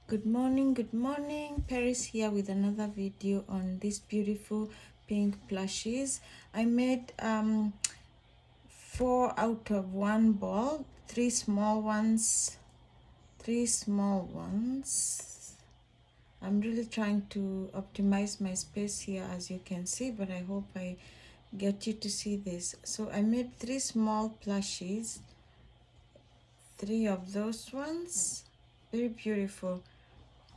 Good morning. Paris here with another video on these beautiful pink plushies. I made 4 out of 1 ball, three small ones. I'm really trying to optimize my space here, as you can see, but I hope I get you to see this. So I made 3 small plushies, 3 of those ones, very beautiful,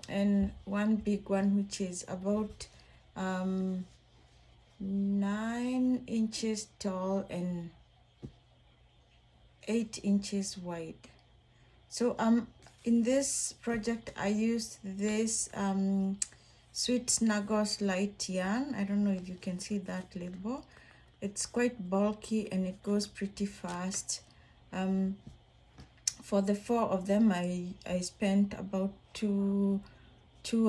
and 1 big one which is about 9 inches tall and 8 inches wide. So in this project I used this Sweet Snuggles light yarn. I don't know if you can see that label. It's quite bulky and it goes pretty fast. For the 4 of them I spent about two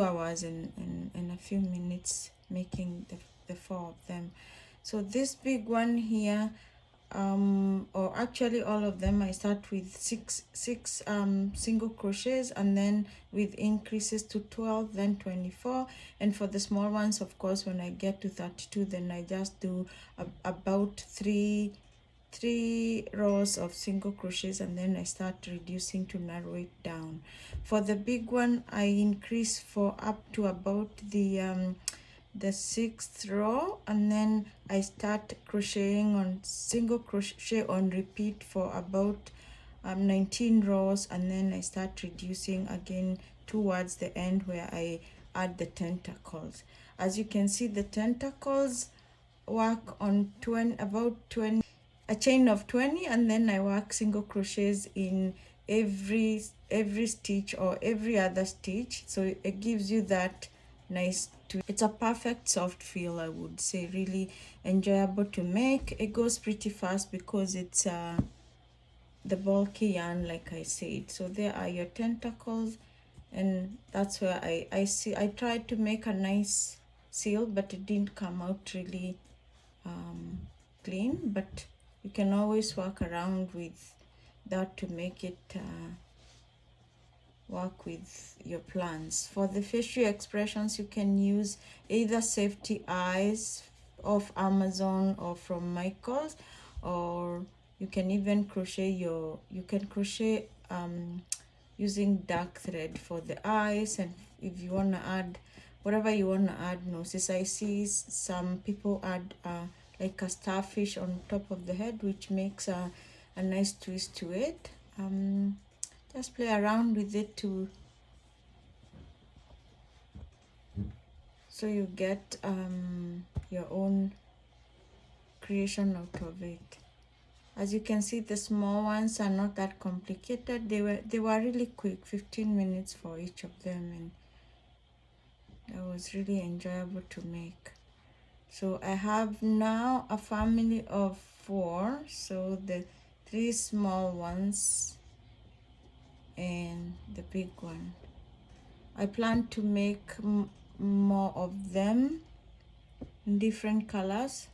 hours and a few minutes making the 4 of them. So this big one here, or actually all of them, I start with six single crochets, and then with increases to 12, then 24, and for the small ones, of course, when I get to 32, then I just do about three rows of single crochets, and then I start reducing to narrow it down. For the big one, I increase for up to about the 6th row, and then I start crocheting on single crochet on repeat for about 19 rows, and then I start reducing again towards the end where I add the tentacles. As you can see, the tentacles work on about 20, a chain of 20, and then I work single crochets in every stitch or every other stitch, so it gives you that nice it's a perfect soft feel, I would say. Really enjoyable to make. It goes pretty fast because it's the bulky yarn, like I said. So there are your tentacles, and that's where I see I tried to make a nice seal, but it didn't come out really clean, but you can always work around with that to make it work with your plans. For the facial expressions, you can use either Safety Eyes of Amazon or from Michaels, or you can even crochet using dark thread for the eyes, and if you want to add whatever you want to add noses. I see some people add like a starfish on top of the head, which makes a nice twist to it. Just play around with it so you get your own creation out of it. As you can see, the small ones are not that complicated. They were really quick, 15 minutes for each of them, and that was really enjoyable to make. So I have now a family of 4, so the 3 small ones and the big one. I plan to make more of them in different colors,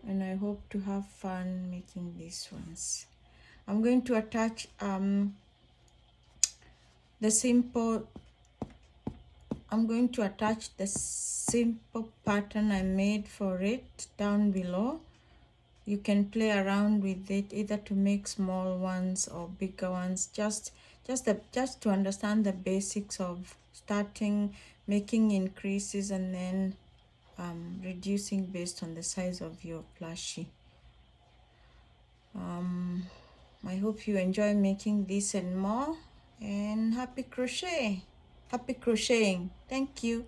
and I hope to have fun making these ones. I'm going to attach the simple pattern I made for it down below. You can play around with it either to make small ones or bigger ones, just to understand the basics of starting, making increases, and then reducing based on the size of your plushie. I hope you enjoy making this and more, and happy crocheting. Thank you.